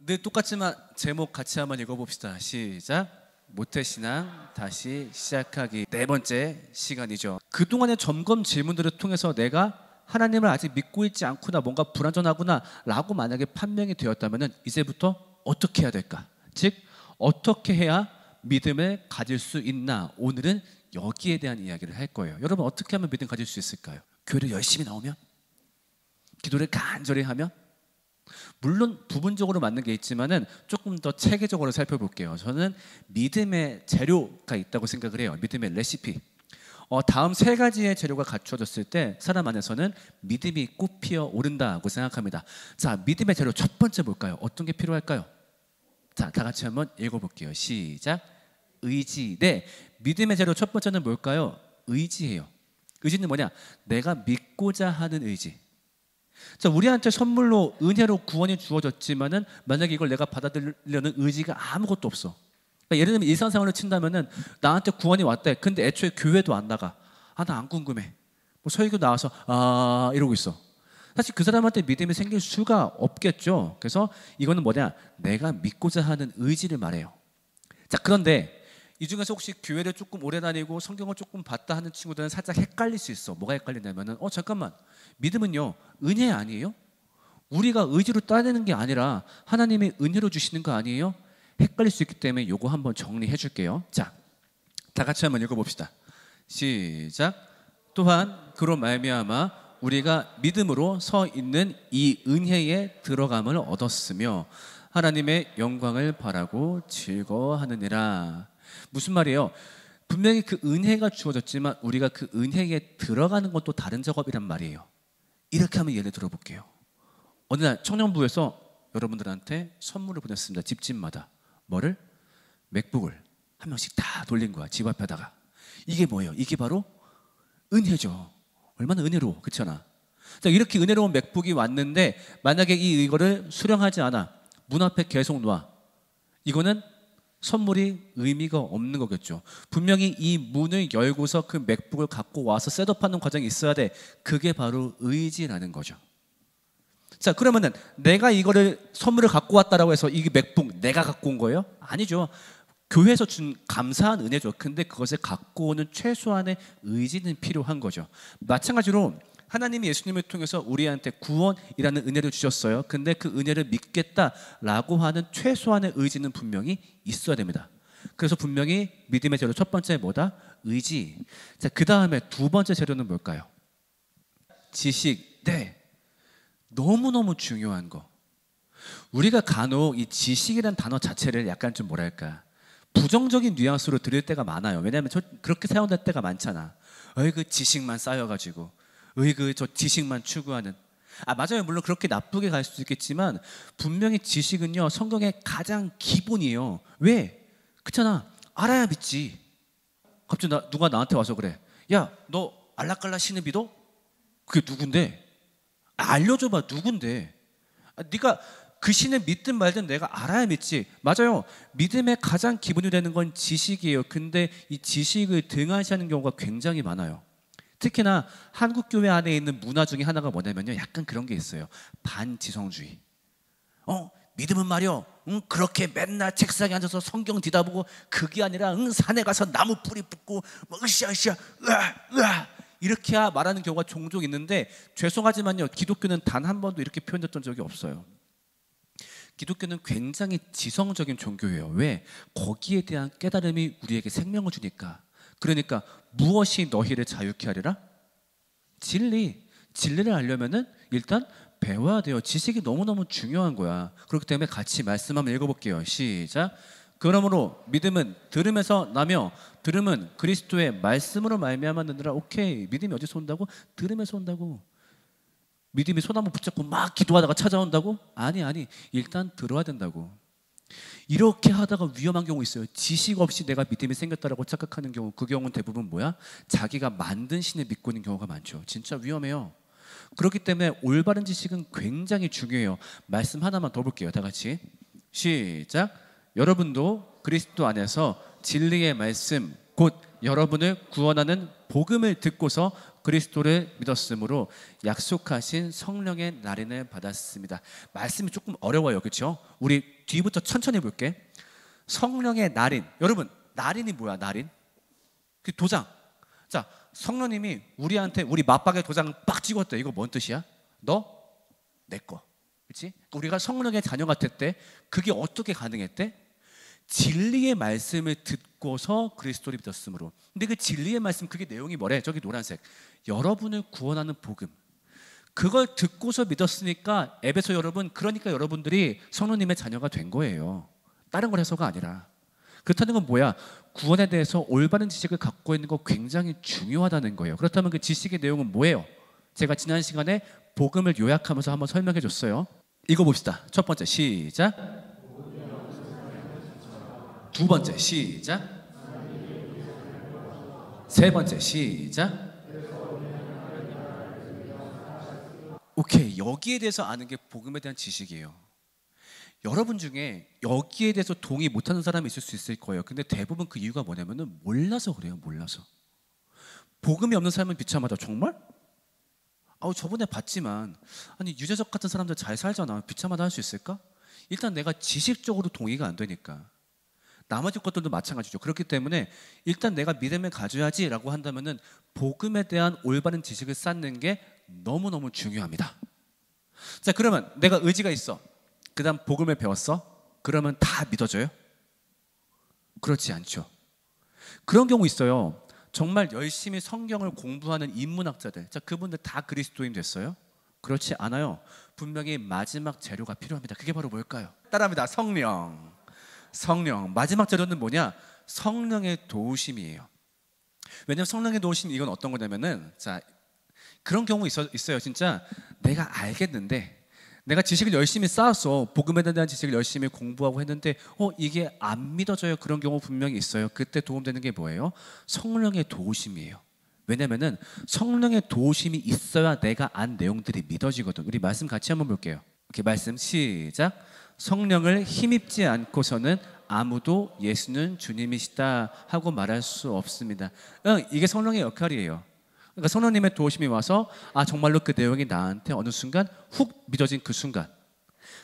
늘 똑같지만 제목 같이 한번 읽어봅시다. 시작. 모태신앙 다시 시작하기. 네 번째 시간이죠. 그동안의 점검 질문들을 통해서 내가 하나님을 아직 믿고 있지 않구나, 뭔가 불완전하구나 라고 만약에 판명이 되었다면 이제부터 어떻게 해야 될까? 즉 어떻게 해야 믿음을 가질 수 있나? 오늘은 여기에 대한 이야기를 할 거예요. 여러분, 어떻게 하면 믿음 가질 수 있을까요? 교회를 열심히 나오면? 기도를 간절히 하면? 물론 부분적으로 맞는 게 있지만은 조금 더 체계적으로 살펴볼게요. 저는 믿음의 재료가 있다고 생각을 해요. 믿음의 레시피. 다음 세 가지의 재료가 갖춰졌을 때 사람 안에서는 믿음이 꽃피어 오른다고 생각합니다. 자, 믿음의 재료 첫 번째 뭘까요? 어떤 게 필요할까요? 자, 다 같이 한번 읽어볼게요. 시작. 의지. 네, 믿음의 재료 첫 번째는 뭘까요? 의지예요. 의지는 뭐냐? 내가 믿고자 하는 의지. 자, 우리한테 선물로 은혜로 구원이 주어졌지만은 만약에 이걸 내가 받아들이려는 의지가 아무것도 없어. 그러니까 예를 들면 일상생활을 친다면은 나한테 구원이 왔대. 근데 애초에 교회도 안 나가. 아, 나 안 궁금해. 뭐 설교 나와서 이러고 있어. 사실 그 사람한테 믿음이 생길 수가 없겠죠. 그래서 이거는 뭐냐? 내가 믿고자 하는 의지를 말해요. 자, 그런데 이 중에서 혹시 교회를 조금 오래 다니고 성경을 조금 봤다 하는 친구들은 살짝 헷갈릴 수 있어. 뭐가 헷갈리냐면은 잠깐만, 믿음은요 은혜 아니에요? 우리가 의지로 따내는 게 아니라 하나님이 은혜로 주시는 거 아니에요? 헷갈릴 수 있기 때문에 요거 한번 정리해 줄게요. 자, 다 같이 한번 읽어봅시다. 시작. 또한 그로 말미암아 우리가 믿음으로 서 있는 이 은혜에 들어감을 얻었으며 하나님의 영광을 바라고 즐거워하느니라. 무슨 말이에요? 분명히 그 은혜가 주어졌지만 우리가 그 은혜에 들어가는 것도 다른 작업이란 말이에요. 이렇게 하면 예를 들어볼게요. 어느 날 청년부에서 여러분들한테 선물을 보냈습니다. 집집마다. 뭐를? 맥북을 한 명씩 다 돌린 거야. 집 앞에다가. 이게 뭐예요? 이게 바로 은혜죠. 얼마나 은혜로워, 그렇잖아. 자, 이렇게 은혜로운 맥북이 왔는데 만약에 이거를 수령하지 않아, 문 앞에 계속 놔, 이거는 선물이 의미가 없는 거겠죠. 분명히 이 문을 열고서 그 맥북을 갖고 와서 셋업하는 과정이 있어야 돼. 그게 바로 의지라는 거죠. 자, 그러면은 내가 이거를 선물을 갖고 왔다라고 해서 이 맥북 내가 갖고 온 거예요? 아니죠. 교회에서 준 감사한 은혜죠. 근데 그것을 갖고 오는 최소한의 의지는 필요한 거죠. 마찬가지로 하나님이 예수님을 통해서 우리한테 구원이라는 은혜를 주셨어요. 근데 그 은혜를 믿겠다라고 하는 최소한의 의지는 분명히 있어야 됩니다. 그래서 분명히 믿음의 재료 첫 번째 뭐다? 의지. 자, 그 다음에 두 번째 재료는 뭘까요? 지식. 네, 너무너무 중요한 거. 우리가 간혹 이 지식이라는 단어 자체를 약간 좀 뭐랄까, 부정적인 뉘앙스로 들을 때가 많아요. 왜냐하면 그렇게 사용될 때가 많잖아. 그 지식만 쌓여가지고, 저 지식만 추구하는. 맞아요. 물론 그렇게 나쁘게 갈 수도 있겠지만 분명히 지식은요 성경의 가장 기본이에요. 왜? 그렇잖아. 알아야 믿지. 갑자기 누가 나한테 와서 그래. 야, 너 알라깔라 신을 믿어? 그게 누군데? 알려줘봐. 누군데? 네가 그 신을 믿든 말든 내가 알아야 믿지. 맞아요. 믿음의 가장 기본이 되는 건 지식이에요. 근데 이 지식을 등한시하는 경우가 굉장히 많아요. 특히나 한국 교회 안에 있는 문화 중에 하나가 뭐냐면요, 약간 그런 게 있어요. 반지성주의. 믿음은 말이요, 그렇게 맨날 책상에 앉아서 성경 뒤다보고, 그게 아니라 산에 가서 나무 뿌리 뽑고 으쌰으쌰 으아 이렇게 말하는 경우가 종종 있는데, 죄송하지만요 기독교는 단 한 번도 이렇게 표현됐던 적이 없어요. 기독교는 굉장히 지성적인 종교예요. 왜? 거기에 대한 깨달음이 우리에게 생명을 주니까. 그러니까 무엇이 너희를 자유케 하리라? 진리를 알려면은 일단 배워야 돼요. 지식이 너무너무 중요한 거야. 그렇기 때문에 같이 말씀 한번 읽어볼게요. 시작. 그러므로 믿음은 들음에서 나며 들음은 그리스도의 말씀으로 말미암아 느니라. 오케이. 믿음이 어디서 온다고? 들음에서 온다고. 믿음이 소나무 붙잡고 막 기도하다가 찾아온다고? 아니. 일단 들어야 된다고. 이렇게 하다가 위험한 경우 있어요. 지식 없이 내가 믿음이 생겼다라고 착각하는 경우, 그 경우는 대부분 뭐야? 자기가 만든 신을 믿고 있는 경우가 많죠. 진짜 위험해요. 그렇기 때문에 올바른 지식은 굉장히 중요해요. 말씀 하나만 더 볼게요. 다 같이 시작. 여러분도 그리스도 안에서 진리의 말씀 곧 여러분을 구원하는 복음을 듣고서 그리스도를 믿었으므로 약속하신 성령의 날인을 받았습니다. 말씀이 조금 어려워요, 그렇죠? 우리 뒤부터 천천히 볼게. 성령의 날인. 여러분, 날인이 뭐야? 날인? 그 도장. 자, 성령님이 우리한테 우리 맞박에 도장 빡 찍었대. 이거 뭔 뜻이야? 너 내 거. 그렇지? 우리가 성령의 자녀가 됐대. 그게 어떻게 가능했대? 진리의 말씀을 듣고서 그리스도를 믿었으므로. 근데 그 진리의 말씀, 그게 내용이 뭐래? 저기 노란색. 여러분을 구원하는 복음. 그걸 듣고서 믿었으니까 에베소 여러분, 그러니까 여러분들이 성령님의 자녀가 된 거예요. 다른 걸 해서가 아니라. 그렇다는 건 뭐야? 구원에 대해서 올바른 지식을 갖고 있는 거 굉장히 중요하다는 거예요. 그렇다면 그 지식의 내용은 뭐예요? 제가 지난 시간에 복음을 요약하면서 한번 설명해 줬어요. 읽어봅시다. 첫 번째 시작. 두 번째 시작. 세 번째 시작. 오케이, 여기에 대해서 아는 게 복음에 대한 지식이에요. 여러분 중에 여기에 대해서 동의 못하는 사람이 있을 수 있을 거예요. 근데 대부분 그 이유가 뭐냐면은 몰라서 그래요. 몰라서. 복음이 없는 사람은 비참하다. 정말? 저번에 봤지만 아니 유재석 같은 사람들 잘 살잖아. 비참하다 할 수 있을까? 일단 내가 지식적으로 동의가 안 되니까. 나머지 것들도 마찬가지죠. 그렇기 때문에 일단 내가 믿음을 가져야지라고 한다면은 복음에 대한 올바른 지식을 쌓는 게 너무너무 중요합니다. 자, 그러면 내가 의지가 있어. 그 다음 복음을 배웠어? 그러면 다 믿어져요? 그렇지 않죠. 그런 경우 있어요. 정말 열심히 성경을 공부하는 인문학자들, 자, 그분들 다 그리스도인 됐어요? 그렇지 않아요. 분명히 마지막 재료가 필요합니다. 그게 바로 뭘까요? 따라합니다. 성령. 성령. 마지막 재료는 뭐냐? 성령의 도우심이에요. 왜냐하면 성령의 도우심, 이건 어떤 거냐면은, 자, 그런 경우 있어요. 진짜 내가 알겠는데 내가 지식을 열심히 쌓았어. 복음에 대한 지식을 열심히 공부하고 했는데 이게 안 믿어져요. 그런 경우 분명히 있어요. 그때 도움되는 게 뭐예요? 성령의 도우심이에요. 왜냐면은 성령의 도우심이 있어야 내가 안 내용들이 믿어지거든. 우리 말씀 같이 한번 볼게요. 이렇게 말씀 시작. 성령을 힘입지 않고서는 아무도 예수는 주님이시다 하고 말할 수 없습니다. 이게 성령의 역할이에요. 그러니까 성령님의 도우심이 와서 정말로 그 내용이 나한테 어느 순간 훅 믿어진 그 순간.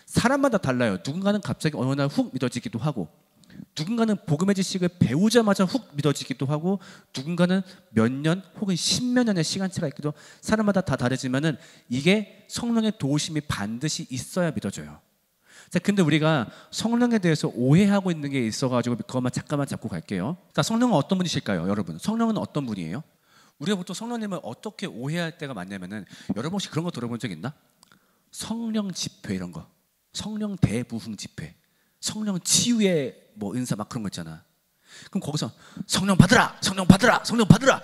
사람마다 달라요. 누군가는 갑자기 어느 날 훅 믿어지기도 하고, 누군가는 복음의 지식을 배우자마자 훅 믿어지기도 하고, 누군가는 몇 년 혹은 십몇 년의 시간차가 있기도. 사람마다 다 다르지만은 이게 성령의 도우심이 반드시 있어야 믿어져요. 자, 근데 우리가 성령에 대해서 오해하고 있는 게 있어가지고 그것만 잠깐만 잡고 갈게요. 자, 성령은 어떤 분이실까요, 여러분? 성령은 어떤 분이에요? 우리가 보통 성령님을 어떻게 오해할 때가 많냐면은, 여러분 혹시 그런 거 들어본 적 있나? 성령 집회 이런 거, 성령 대부흥 집회, 성령 치유의 뭐 은사 막 그런 거 있잖아. 그럼 거기서 성령 받으라, 성령 받으라, 성령 받으라,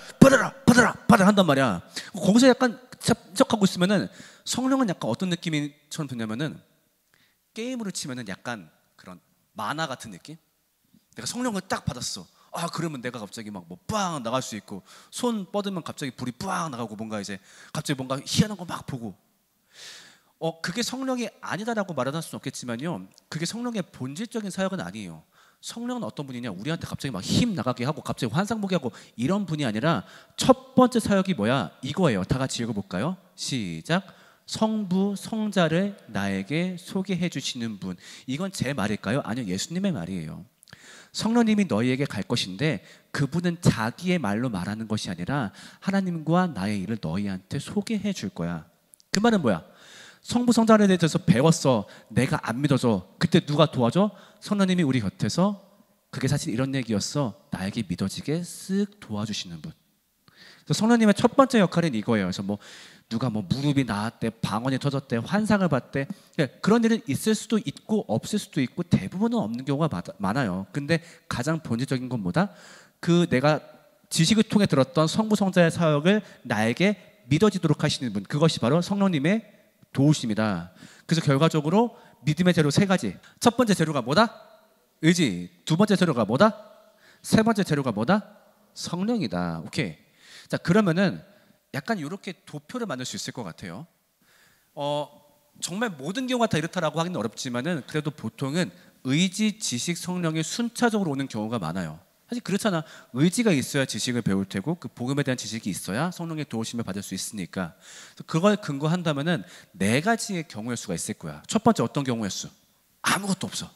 받으라 한단 말이야. 거기서 약간 chấp 적하고 있으면은 성령은 약간 어떤 느낌이처럼 드냐면은, 게임으로 치면은 약간 그런 만화 같은 느낌? 내가 성령을 딱 받았어. 그러면 내가 갑자기 막 뭐 빵 나갈 수 있고, 손 뻗으면 갑자기 불이 빵 나가고, 뭔가 이제 갑자기 뭔가 희한한 거 막 보고. 그게 성령이 아니다라고 말할 수는 없겠지만요, 그게 성령의 본질적인 사역은 아니에요. 성령은 어떤 분이냐? 우리한테 갑자기 막 힘 나가게 하고 갑자기 환상 보게 하고 이런 분이 아니라, 첫 번째 사역이 뭐야? 이거예요. 다 같이 읽어볼까요? 시작. 성부 성자를 나에게 소개해 주시는 분. 이건 제 말일까요? 아니요, 예수님의 말이에요. 성령님이 너희에게 갈 것인데 그분은 자기의 말로 말하는 것이 아니라 하나님과 나의 일을 너희한테 소개해 줄 거야. 그 말은 뭐야? 성부 성자에 대해서 배웠어. 내가 안 믿어져. 그때 누가 도와줘? 성령님이 우리 곁에서, 그게 사실 이런 얘기였어, 나에게 믿어지게 쓱 도와주시는 분. 그래서 성령님의 첫 번째 역할은 이거예요. 그래서 뭐 누가 뭐 무릎이 나았대, 방언이 터졌대, 환상을 봤대, 그런 일은 있을 수도 있고 없을 수도 있고 대부분은 없는 경우가 많아요. 근데 가장 본질적인 건 뭐다? 그 내가 지식을 통해 들었던 성부 성자의 사역을 나에게 믿어지도록 하시는 분, 그것이 바로 성령님의 도우심이다. 그래서 결과적으로 믿음의 재료 세 가지. 첫 번째 재료가 뭐다? 의지. 두 번째 재료가 뭐다? 세 번째 재료가 뭐다? 성령이다. 오케이. 자, 그러면은 약간 이렇게 도표를 만들 수 있을 것 같아요. 정말 모든 경우가 다 이렇다라고 하기는 어렵지만은, 그래도 보통은 의지, 지식, 성령이 순차적으로 오는 경우가 많아요. 사실 그렇잖아. 의지가 있어야 지식을 배울 테고 그 복음에 대한 지식이 있어야 성령의 도우심을 받을 수 있으니까. 그걸 근거한다면은 네 가지의 경우의 수가 있을 거야. 첫 번째 어떤 경우의 수? 아무것도 없어.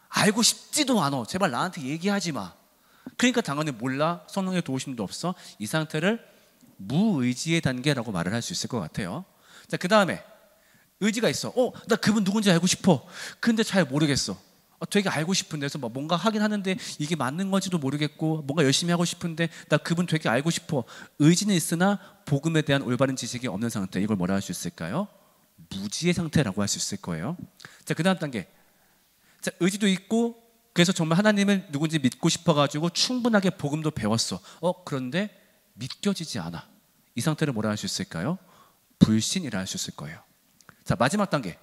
알고 싶지도 않아. 제발 나한테 얘기하지 마. 그러니까 당연히 몰라. 성령의 도우심도 없어. 이 상태를 무의지의 단계라고 말을 할 수 있을 것 같아요. 자, 그 다음에 의지가 있어. 나 그분 누군지 알고 싶어. 근데 잘 모르겠어. 되게 알고 싶은데, 그래서 뭔가 하긴 하는데 이게 맞는 건지도 모르겠고 뭔가 열심히 하고 싶은데 나 그분 되게 알고 싶어. 의지는 있으나 복음에 대한 올바른 지식이 없는 상태. 이걸 뭐라 할 수 있을까요? 무지의 상태라고 할 수 있을 거예요. 자, 그 다음 단계. 자, 의지도 있고 그래서 정말 하나님을 누군지 믿고 싶어가지고 충분하게 복음도 배웠어. 그런데 믿겨지지 않아. 이 상태를 뭐라 할 수 있을까요? 불신이라 할 수 있을 거예요. 자, 마지막 단계.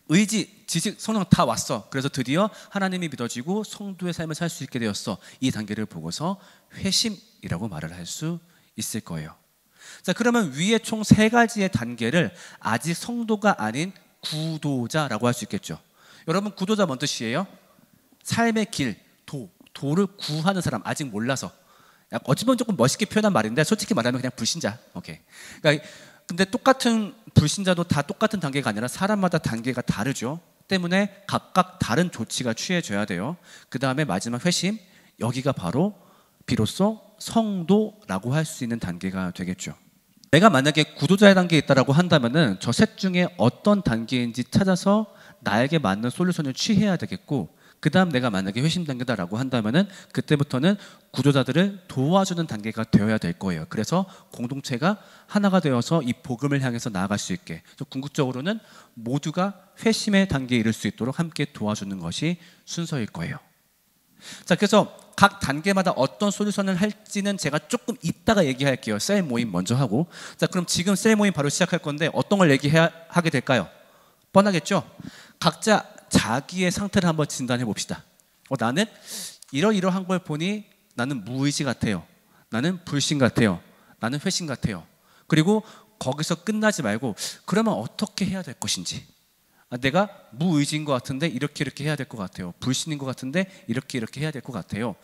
의지, 지식, 성령 다 왔어. 그래서 드디어 하나님이 믿어지고 성도의 삶을 살 수 있게 되었어. 이 단계를 보고서 회심이라고 말을 할 수 있을 거예요. 자, 그러면 위에 총 세 가지의 단계를 아직 성도가 아닌 구도자라고 할 수 있겠죠. 여러분, 구도자 뭔 뜻이에요? 삶의 길, 도를 구하는 사람. 아직 몰라서. 어찌보면 조금 멋있게 표현한 말인데 솔직히 말하면 그냥 불신자. 오케이. 그러니까 근데 똑같은 불신자도 다 똑같은 단계가 아니라 사람마다 단계가 다르죠. 때문에 각각 다른 조치가 취해져야 돼요. 그 다음에 마지막 회심, 여기가 바로 비로소 성도라고 할 수 있는 단계가 되겠죠. 내가 만약에 구도자의 단계에 있다라고 한다면은 저 셋 중에 어떤 단계인지 찾아서 나에게 맞는 솔루션을 취해야 되겠고, 그 다음 내가 만약에 회심 단계다라고 한다면은 그때부터는 구조자들을 도와주는 단계가 되어야 될 거예요. 그래서 공동체가 하나가 되어서 이 복음을 향해서 나아갈 수 있게, 궁극적으로는 모두가 회심의 단계에 이를 수 있도록 함께 도와주는 것이 순서일 거예요. 자, 그래서 각 단계마다 어떤 솔루션을 할지는 제가 조금 이따가 얘기할게요. 셀 모임 먼저 하고. 자, 그럼 지금 셀 모임 바로 시작할 건데 어떤 걸 얘기하게 될까요? 뻔하겠죠? 각자 자기의 상태를 한번 진단해 봅시다. 나는 이러이러한 걸 보니 나는 무의지 같아요. 나는 불신 같아요. 나는 회심 같아요. 그리고 거기서 끝나지 말고 그러면 어떻게 해야 될 것인지. 내가 무의지인 것 같은데 이렇게 해야 될 것 같아요. 불신인 것 같은데 이렇게 해야 될 것 같아요.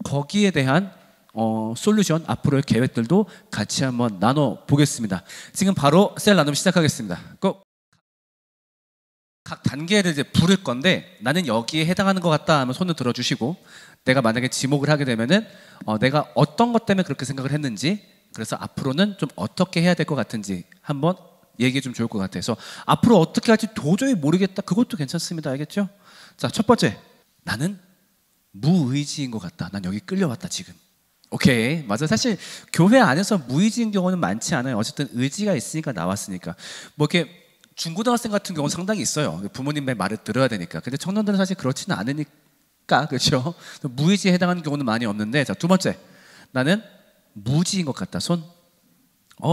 거기에 대한 솔루션, 앞으로의 계획들도 같이 한번 나눠보겠습니다. 지금 바로 셀 나눔 시작하겠습니다. 각 단계를 이제 부를 건데 나는 여기에 해당하는 것 같다 하면 손을 들어주시고, 내가 만약에 지목을 하게 되면은 내가 어떤 것 때문에 그렇게 생각을 했는지, 그래서 앞으로는 좀 어떻게 해야 될 것 같은지 한번 얘기해 주면 좋을 것 같아서, 앞으로 어떻게 할지 도저히 모르겠다, 그것도 괜찮습니다. 알겠죠? 자, 첫 번째, 나는 무의지인 것 같다. 난 여기 끌려왔다 지금. 오케이, 맞아. 사실 교회 안에서 무의지인 경우는 많지 않아요. 어쨌든 의지가 있으니까 나왔으니까. 뭐 이렇게 중고등학생 같은 경우는 상당히 있어요. 부모님의 말을 들어야 되니까. 근데 청년들은 사실 그렇지는 않으니까, 그렇죠? 무의지에 해당하는 경우는 많이 없는데, 자, 두 번째, 나는 무지인 것 같다. 손.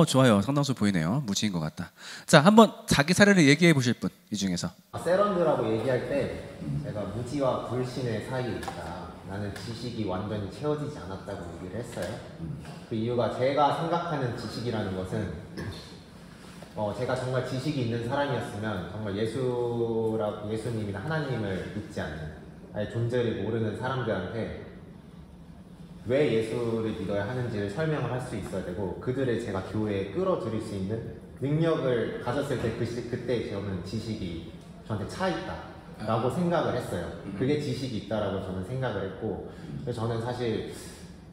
좋아요. 상당수 보이네요. 무지인 것 같다. 자, 한번 자기 사례를 얘기해 보실 분, 이 중에서. 세런드라고 얘기할 때 제가 무지와 불신의 사이에 있다. 나는 지식이 완전히 채워지지 않았다고 얘기를 했어요. 그 이유가 제가 생각하는 지식이라는 것은 제가 정말 지식이 있는 사람이었으면 정말 예수님이나 하나님을 믿지 않는, 아예 존재를 모르는 사람들한테 왜 예수를 믿어야 하는지를 설명을 할 수 있어야 되고, 그들을 제가 교회에 끌어들일 수 있는 능력을 가졌을 때 그때 저는 지식이 저한테 차 있다라고 생각을 했어요. 그게 지식이 있다라고 저는 생각을 했고, 그래서 저는 사실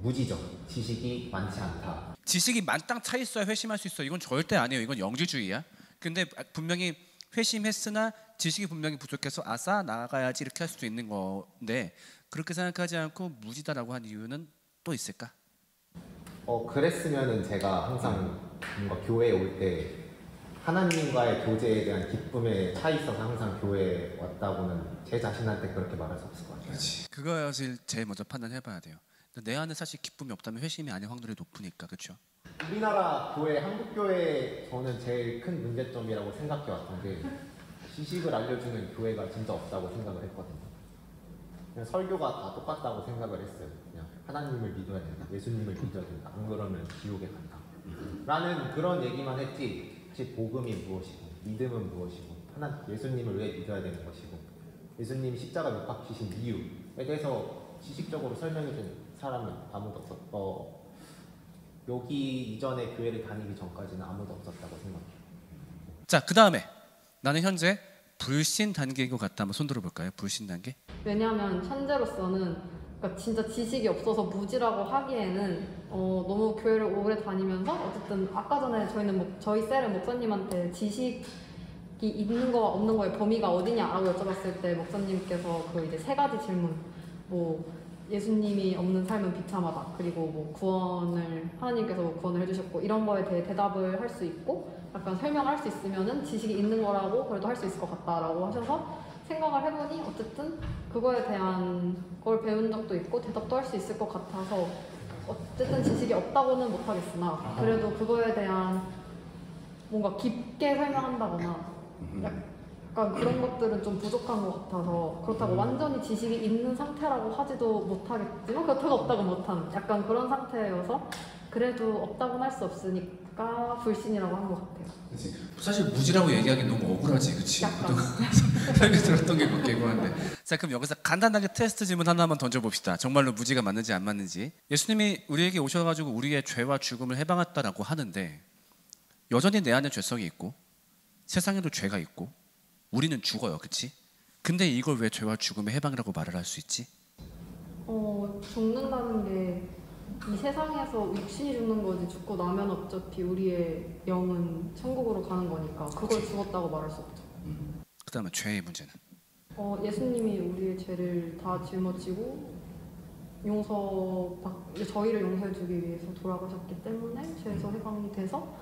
무지죠. 지식이 많지 않다. 지식이 만땅 차 있어야 회심할 수 있어. 이건 절대 아니에요. 이건 영지주의야. 근데 분명히 회심했으나 지식이 분명히 부족해서 아싸 나가야지 이렇게 할 수도 있는 건데, 그렇게 생각하지 않고 무지다라고 한 이유는 또 있을까? 그랬으면은 제가 항상 뭔가 교회에 올 때 하나님과의 교제에 대한 기쁨에 차 있어서 항상 교회에 왔다고는 제 자신한테 그렇게 말할 수 없을 것 같아요. 그렇지. 그것을 제일 먼저 판단해봐야 돼요. 내 안에 사실 기쁨이 없다면 회심이 아닐 확률이 높으니까, 그렇죠? 우리나라 교회, 한국 교회 저는 제일 큰 문제점이라고 생각해 왔던 게 지식을 알려주는 교회가 진짜 없다고 생각을 했거든요. 그냥 설교가 다 똑같다고 생각을 했어요. 그냥 하나님을 믿어야 된다, 예수님을 믿어야 된다, 안 그러면 지옥에 간다 라는 그런 얘기만 했지, 혹시 복음이 무엇이고 믿음은 무엇이고 예수님을 왜 믿어야 되는 것이고 예수님이 십자가 못 박히신 이유에 대해서 지식적으로 설명해준 사람은 아무도 여기 이전에 교회를 다니기 전까지는 아무도 없었다고 생각해요. 자, 그 다음에 나는 현재 불신 단계인 것 같다. 한번 손 들어볼까요? 불신 단계? 왜냐하면 현재로서는 그러니까 진짜 지식이 없어서 무지라고 하기에는 너무 교회를 오래 다니면서 어쨌든 아까 전에 저희 셀의 목사님한테 지식이 있는 거와 없는 거의 범위가 어디냐라고 여쭤봤을 때 목사님께서 그 이제 세 가지 질문 뭐 예수님이 없는 삶은 비참하다 그리고 뭐 하나님께서 구원을 해주셨고 이런 거에 대해 대답을 할 수 있고 약간 설명할 수 있으면은 지식이 있는 거라고 그래도 할 수 있을 것 같다라고 하셔서 생각을 해보니 어쨌든 그거에 대한 걸 배운 적도 있고 대답도 할 수 있을 것 같아서 어쨌든 지식이 없다고는 못하겠으나 그래도 그거에 대한 뭔가 깊게 설명한다거나 약간 그런 것들은 좀 부족한 것 같아서 그렇다고 완전히 지식이 있는 상태라고 하지도 못하겠지만 그렇다고 없다고 못하는 약간 그런 상태여서 그래도 없다고는 할 수 없으니까 불신이라고 한 것 같아요. 그치. 사실 무지라고 얘기하기 너무 억울하지, 그치? 약간. 설교 들었던 게 몇 개고 한데. 자, 그럼 여기서 간단하게 테스트 질문 하나만 던져봅시다. 정말로 무지가 맞는지 안 맞는지. 예수님이 우리에게 오셔가지고 우리의 죄와 죽음을 해방했다라고 하는데 여전히 내 안에 죄성이 있고 세상에도 죄가 있고 우리는 죽어요, 그치? 근데 이걸 왜 죄와 죽음의 해방이라고 말을 할 수 있지? 죽는다는 게 이 세상에서 육신이 죽는 거지 죽고 나면 어차피 우리의 영은 천국으로 가는 거니까 그걸 죽었다고 말할 수 없죠. 그 다음에 죄의 문제는? 예수님이 우리의 죄를 다 짊어지고 저희를 용서해 주기 위해서 돌아가셨기 때문에 죄에서 해방이 돼서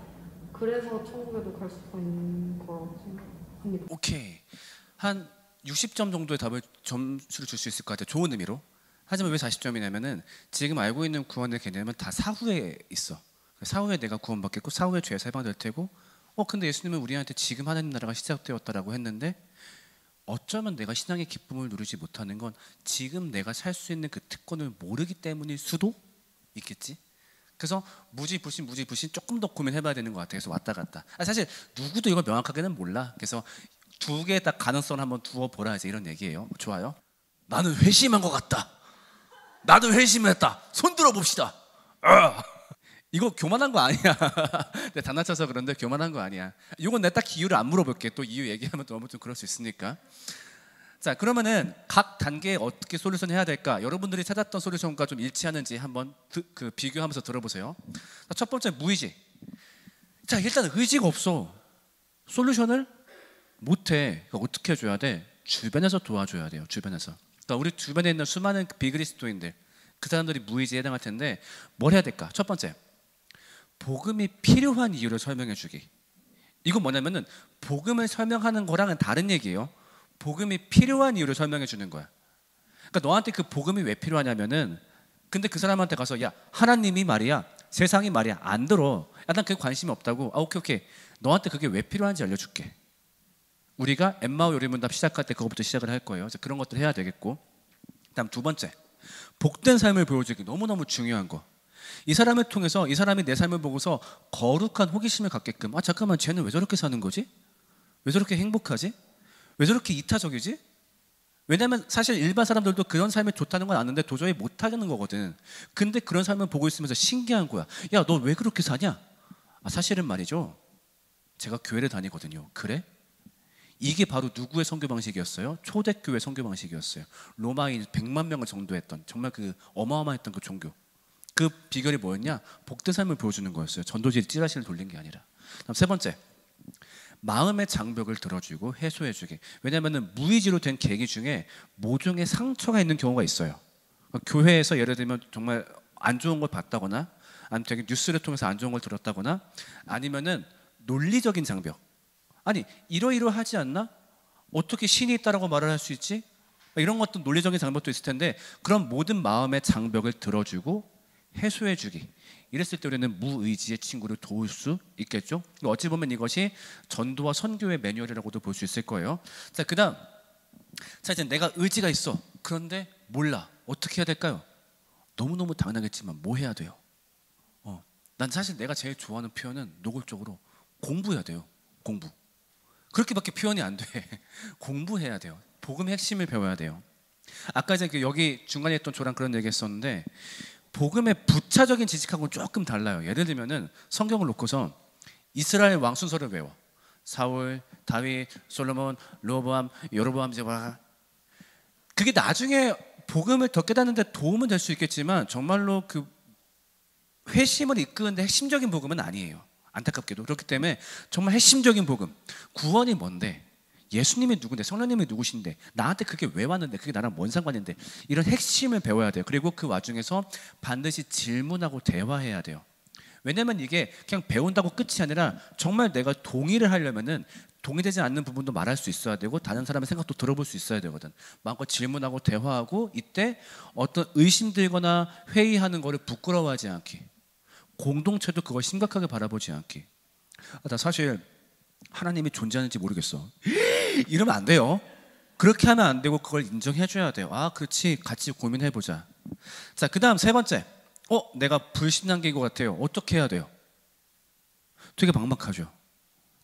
그래서 천국에도 갈 수가 있는 거라고 생각합니다. 오케이. 한 60점 정도의 답을 점수를 줄 수 있을 것 같아요. 좋은 의미로. 하지만 왜 40점이냐면은 지금 알고 있는 구원의 개념은 다 사후에 있어. 사후에 내가 구원받겠고 사후에 죄에서 해방될 테고 근데 예수님은 우리한테 지금 하나님 나라가 시작되었다라고 했는데 어쩌면 내가 신앙의 기쁨을 누리지 못하는 건 지금 내가 살 수 있는 그 특권을 모르기 때문일 수도 있겠지. 그래서 무지 불신 조금 더 고민해봐야 되는 것 같아요. 그래서 왔다 갔다. 사실 누구도 이걸 명확하게는 몰라. 그래서 두 개의 딱 가능성을 한번 두어보라 이제 이런 얘기예요. 좋아요. 나는 회심한 것 같다. 나도 회심했다. 손 들어봅시다. 이거 교만한 거 아니야. 내가 장난쳐서 그런데 교만한 거 아니야. 이건 내가 딱 이유를 안 물어볼게. 또 이유 얘기하면 너무 좀 그럴 수 있으니까. 자, 그러면은 각 단계에 어떻게 솔루션 해야 될까? 여러분들이 찾았던 솔루션과 좀 일치하는지 한번 비교하면서 들어보세요. 자, 첫 번째 무의지. 자, 일단 의지가 없어. 솔루션을 못해. 그러니까 어떻게 해줘야 돼? 주변에서 도와줘야 돼요. 주변에서. 그러니까 우리 주변에 있는 수많은 비그리스도인들, 그 사람들이 무의지에 해당할 텐데 뭘 해야 될까? 첫 번째, 복음이 필요한 이유를 설명해 주기. 이건 뭐냐면은 복음을 설명하는 거랑은 다른 얘기예요. 복음이 필요한 이유를 설명해 주는 거야. 그러니까 너한테 그 복음이 왜 필요하냐면은 근데 그 사람한테 가서 야 하나님이 말이야 세상이 말이야 안 들어. 야, 난 그게 관심이 없다고. 오케이. 너한테 그게 왜 필요한지 알려줄게. 우리가 엠마오 요리문답 시작할 때 그거부터 시작을 할 거예요. 그래서 그런 것들 해야 되겠고. 다음 두 번째, 복된 삶을 보여주기. 너무너무 중요한 거. 이 사람을 통해서 이 사람이 내 삶을 보고서 거룩한 호기심을 갖게끔 잠깐만 쟤는 왜 저렇게 사는 거지? 왜 저렇게 행복하지? 왜 저렇게 이타적이지? 왜냐면 사실 일반 사람들도 그런 삶이 좋다는 건 아는데 도저히 못하겠는 거거든. 근데 그런 삶을 보고 있으면서 신기한 거야. 야, 너 왜 그렇게 사냐? 사실은 말이죠. 제가 교회를 다니거든요. 그래? 이게 바로 누구의 선교 방식이었어요? 초대교회 선교 방식이었어요. 로마인 100만 명을 전도했던 정말 그 어마어마했던 그 종교. 그 비결이 뭐였냐? 복된 삶을 보여주는 거였어요. 전도지 찌라시를 돌린 게 아니라. 다음 세 번째, 마음의 장벽을 들어주고 해소해주기. 왜냐하면 무의지로 된 계기 중에 모종의 상처가 있는 경우가 있어요. 교회에서 예를 들면 정말 안 좋은 걸 봤다거나 아니면 뉴스를 통해서 안 좋은 걸 들었다거나 아니면은 논리적인 장벽. 아니 이러이러하지 않나? 어떻게 신이 있다라고 말을 할 수 있지? 이런 것도 논리적인 장벽도 있을 텐데 그런 모든 마음의 장벽을 들어주고 해소해주기. 이랬을 때 우리는 무의지의 친구를 도울 수 있겠죠. 어찌 보면 이것이 전도와 선교의 매뉴얼이라고도 볼 수 있을 거예요. 자, 그다음, 자 이제 내가 의지가 있어. 그런데 몰라. 어떻게 해야 될까요? 너무너무 당연하겠지만 뭐 해야 돼요? 난 사실 내가 제일 좋아하는 표현은 노골적으로 공부해야 돼요. 공부. 그렇게밖에 표현이 안 돼. 공부해야 돼요. 복음의 핵심을 배워야 돼요. 아까 이제 여기 중간에 했던 저랑 그런 얘기했었는데 복음의 부차적인 지식하고는 조금 달라요. 예를 들면은 성경을 놓고서 이스라엘 왕 순서를 외워. 사울, 다윗, 솔로몬, 로보암, 여로보암 제바. 그게 나중에 복음을 더 깨닫는데 도움은 될 수 있겠지만 정말로 그 회심을 이끄는데 핵심적인 복음은 아니에요. 안타깝게도. 그렇기 때문에 정말 핵심적인 복음, 구원이 뭔데, 예수님이 누군데, 성령님이 누구신데, 나한테 그게 왜 왔는데, 그게 나랑 뭔 상관인데, 이런 핵심을 배워야 돼요. 그리고 그 와중에서 반드시 질문하고 대화해야 돼요. 왜냐면 이게 그냥 배운다고 끝이 아니라 정말 내가 동의를 하려면은 동의되지 않는 부분도 말할 수 있어야 되고 다른 사람의 생각도 들어볼 수 있어야 되거든. 마음껏 질문하고 대화하고 이때 어떤 의심들거나 회의하는 거를 부끄러워하지 않기, 공동체도 그걸 심각하게 바라보지 않기. 나 사실 하나님이 존재하는지 모르겠어. 이러면 안 돼요. 그렇게 하면 안 되고 그걸 인정해줘야 돼요. 아, 그렇지, 같이 고민해보자. 자, 그 다음 세 번째. 내가 불신앙계인 것 같아요. 어떻게 해야 돼요? 되게 막막하죠.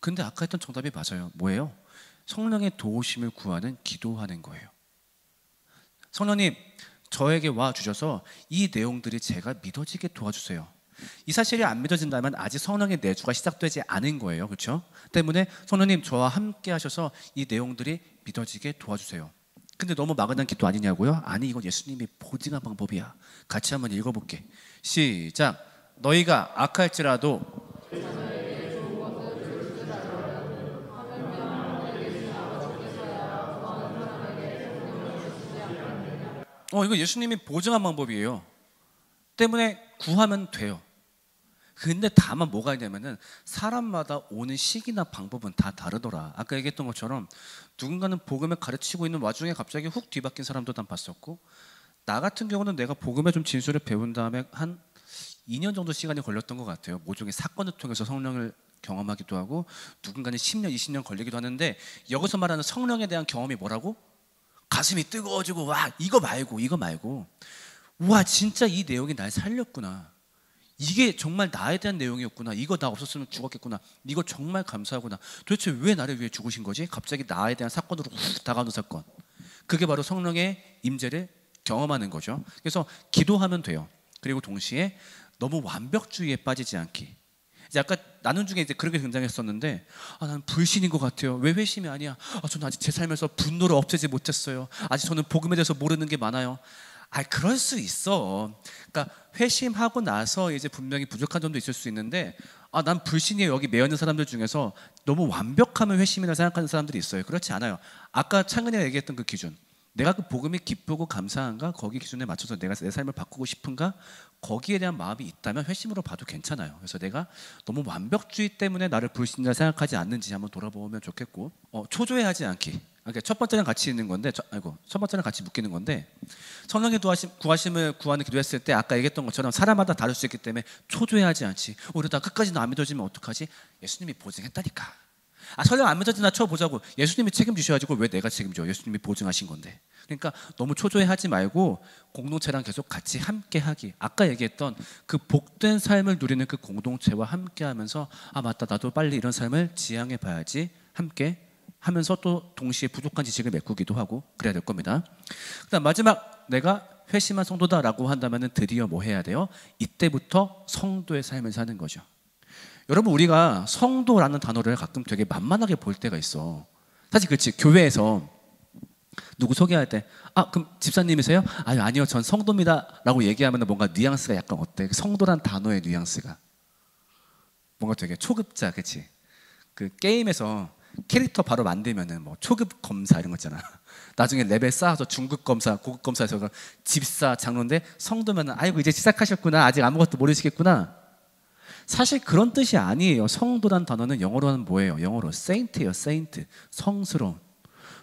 근데 아까 했던 정답이 맞아요. 뭐예요? 성령의 도우심을 구하는 기도하는 거예요. 성령님, 저에게 와주셔서 이 내용들이 제가 믿어지게 도와주세요. 이 사실이 안 믿어진다면 아직 성령의 내주가 시작되지 않은 거예요. 그렇죠? 때문에 성령님, 저와 함께 하셔서 이 내용들이 믿어지게 도와주세요. 근데 너무 막연한 기도 아니냐고요? 아니, 이건 예수님이 보증한 방법이야. 같이 한번 읽어볼게. 시작. 너희가 악할지라도 이거 예수님이 보증한 방법이에요. 때문에 구하면 돼요. 근데 다만 뭐가 있냐면은 사람마다 오는 시기나 방법은 다 다르더라. 아까 얘기했던 것처럼 누군가는 복음을 가르치고 있는 와중에 갑자기 훅 뒤바뀐 사람도 난 봤었고, 나 같은 경우는 내가 복음의 좀 진술을 배운 다음에 한 2년 정도 시간이 걸렸던 것 같아요. 모종의 사건을 통해서 성령을 경험하기도 하고, 누군가는 10년, 20년 걸리기도 하는데, 여기서 말하는 성령에 대한 경험이 뭐라고? 가슴이 뜨거워지고, 와, 이거 말고 와, 진짜 이 내용이 날 살렸구나. 이게 정말 나에 대한 내용이었구나. 이거 나 없었으면 죽었겠구나. 이거 정말 감사하구나. 도대체 왜 나를 위해 죽으신 거지? 갑자기 나에 대한 사건으로 훅 다가오는 사건. 그게 바로 성령의 임재를 경험하는 거죠. 그래서 기도하면 돼요. 그리고 동시에 너무 완벽주의에 빠지지 않기. 이제 아까 나눈 중에 이제 그렇게 등장했었는데, 나는 불신인 것 같아요. 왜 회심이 아니야? 저는 아직 제 삶에서 분노를 없애지 못했어요. 아직 저는 복음에 대해서 모르는 게 많아요. 그럴 수 있어. 그러니까 회심하고 나서 이제 분명히 부족한 점도 있을 수 있는데, 난 불신이에요. 여기 매여 있는 사람들 중에서 너무 완벽하면 회심이라 생각하는 사람들이 있어요. 그렇지 않아요. 아까 창은이가 얘기했던 그 기준, 내가 그 복음이 기쁘고 감사한가? 거기 기준에 맞춰서 내가 내 삶을 바꾸고 싶은가? 거기에 대한 마음이 있다면 회심으로 봐도 괜찮아요. 그래서 내가 너무 완벽주의 때문에 나를 불신이라 생각하지 않는지 한번 돌아보면 좋겠고, 초조해하지 않기. 그러니까 첫 번째는 같이 있는 건데, 첫 번째는 같이 묶이는 건데, 성령의 구하심을 구하는 기도했을 때 아까 얘기했던 것처럼 사람마다 다를 수 있기 때문에 초조해하지 않지. 이러다 끝까지 안 믿어지면 어떡하지? 예수님이 보증했다니까. 설령 안 믿어지나 쳐보자고. 예수님이 책임지셔가지고 왜 내가 책임져? 예수님이 보증하신 건데. 그러니까 너무 초조해하지 말고 공동체랑 계속 같이 함께하기. 아까 얘기했던 그 복된 삶을 누리는 그 공동체와 함께하면서, 맞다, 나도 빨리 이런 삶을 지향해 봐야지. 함께 하면서 또 동시에 부족한 지식을 메꾸기도 하고 그래야 될 겁니다. 그다음 마지막, 내가 회심한 성도다라고 한다면 드디어 뭐 해야 돼요? 이때부터 성도의 삶을 사는 거죠. 여러분, 우리가 성도라는 단어를 가끔 되게 만만하게 볼 때가 있어. 사실 그렇지. 교회에서 누구 소개할 때 그럼 집사님이세요? 아니요, 전 성도입니다 라고 얘기하면 뭔가 뉘앙스가 약간 어때? 성도란 단어의 뉘앙스가 뭔가 되게 초급자. 그렇지? 그 게임에서 캐릭터 바로 만들면은 뭐 초급 검사 이런 거 있잖아. 나중에 레벨 쌓아서 중급 검사, 고급 검사에서 집사, 장로인데 성도면은 아이고 이제 시작하셨구나. 아직 아무것도 모르시겠구나. 사실 그런 뜻이 아니에요. 성도란 단어는 영어로는 뭐예요? 영어로 saint예요. saint. 성스러운.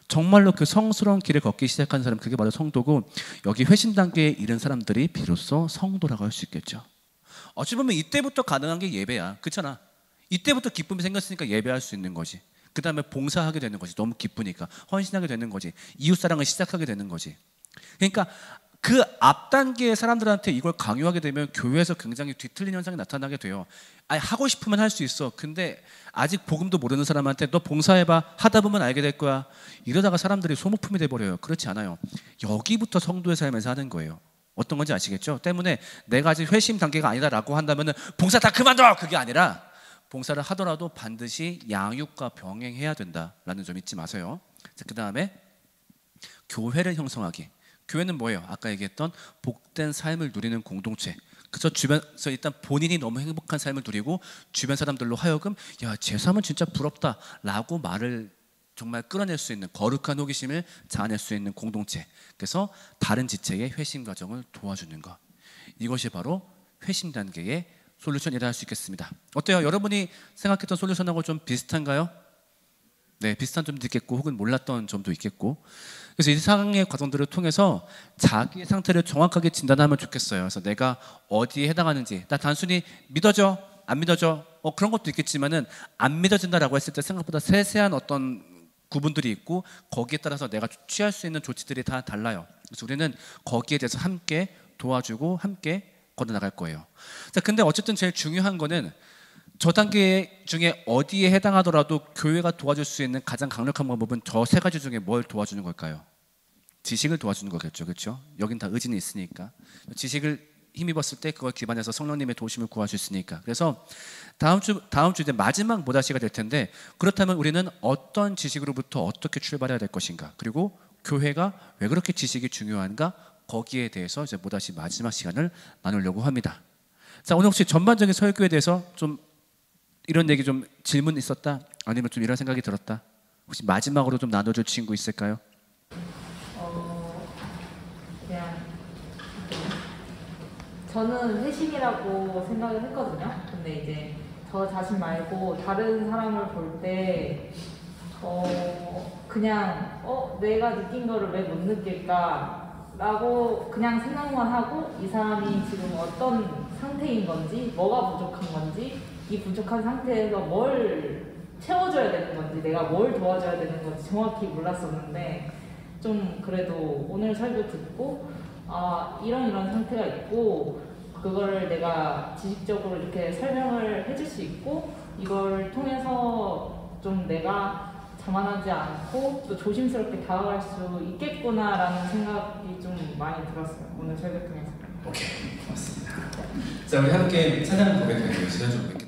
정말로 그 성스러운 길을 걷기 시작한 사람, 그게 바로 성도고, 여기 회심 단계에 이른 사람들이 비로소 성도라고 할 수 있겠죠. 어찌 보면 이때부터 가능한 게 예배야. 그렇잖아. 이때부터 기쁨이 생겼으니까 예배할 수 있는 거지. 그 다음에 봉사하게 되는 거지. 너무 기쁘니까 헌신하게 되는 거지. 이웃사랑을 시작하게 되는 거지. 그러니까 그 앞 단계의 사람들한테 이걸 강요하게 되면 교회에서 굉장히 뒤틀린 현상이 나타나게 돼요. 아니 하고 싶으면 할 수 있어. 근데 아직 복음도 모르는 사람한테 너 봉사해봐. 하다 보면 알게 될 거야. 이러다가 사람들이 소모품이 돼버려요. 그렇지 않아요. 여기부터 성도의 삶에서 하는 거예요. 어떤 건지 아시겠죠? 때문에 내가 아직 회심 단계가 아니다라고 한다면 봉사 다 그만둬! 그게 아니라 봉사를 하더라도 반드시 양육과 병행해야 된다라는 점 잊지 마세요. 그 다음에 교회를 형성하기. 교회는 뭐예요? 아까 얘기했던 복된 삶을 누리는 공동체. 그래서 주변에서 일단 본인이 너무 행복한 삶을 누리고 주변 사람들로 하여금 야, 제 삶은 진짜 부럽다 라고 말을 정말 끌어낼 수 있는 거룩한 호기심을 자아낼 수 있는 공동체. 그래서 다른 지체의 회심 과정을 도와주는 것. 이것이 바로 회심 단계의 솔루션이라 할 수 있겠습니다. 어때요? 여러분이 생각했던 솔루션하고 좀 비슷한가요? 네, 비슷한 점도 있겠고 혹은 몰랐던 점도 있겠고. 그래서 이 상황의 과정들을 통해서 자기의 상태를 정확하게 진단하면 좋겠어요. 그래서 내가 어디에 해당하는지, 나 단순히 믿어져, 안 믿어져, 그런 것도 있겠지만은 안 믿어진다라고 했을 때 생각보다 세세한 어떤 구분들이 있고 거기에 따라서 내가 취할 수 있는 조치들이 다 달라요. 그래서 우리는 거기에 대해서 함께 도와주고 함께 걸어나갈 거예요. 자, 근데 어쨌든 제일 중요한 거는 저 단계 중에 어디에 해당하더라도 교회가 도와줄 수 있는 가장 강력한 방법은 저 세 가지 중에 뭘 도와주는 걸까요? 지식을 도와주는 거겠죠, 그렇죠? 여긴 다 의지는 있으니까 지식을 힘입었을 때 그걸 기반해서 성령님의 도우심을 구할 수 있으니까. 그래서 다음 주 이제 마지막 모다시가 될 텐데 그렇다면 우리는 어떤 지식으로부터 어떻게 출발해야 될 것인가? 그리고 교회가 왜 그렇게 지식이 중요한가? 거기에 대해서 이제 모다시 마지막 시간을 나누려고 합니다. 자, 오늘 혹시 전반적인 설교에 대해서 좀 이런 얘기 좀 질문 있었다? 아니면 좀 이런 생각이 들었다? 혹시 마지막으로 좀 나눠줄 친구 있을까요? 그냥 저는 회심이라고 생각을 했거든요. 근데 이제 저 자신 말고 다른 사람을 볼 때 그냥 내가 느낀 거를 왜 못 느낄까? 라고 그냥 생각만 하고 이 사람이 지금 어떤 상태인 건지, 뭐가 부족한 건지, 이 부족한 상태에서 뭘 채워줘야 되는 건지, 내가 뭘 도와줘야 되는 건지 정확히 몰랐었는데 좀 그래도 오늘 설교 듣고 이런 상태가 있고 그거를 내가 지식적으로 이렇게 설명을 해줄 수 있고 이걸 통해서 좀 내가 자만하지 않고 또 조심스럽게 다가갈 수 있겠구나라는 생각이 좀 많이 들었어요. 오늘 설교 통해서. 오케이, 고맙습니다. 자, 우리 함께 찬양 고백할게요. 지난주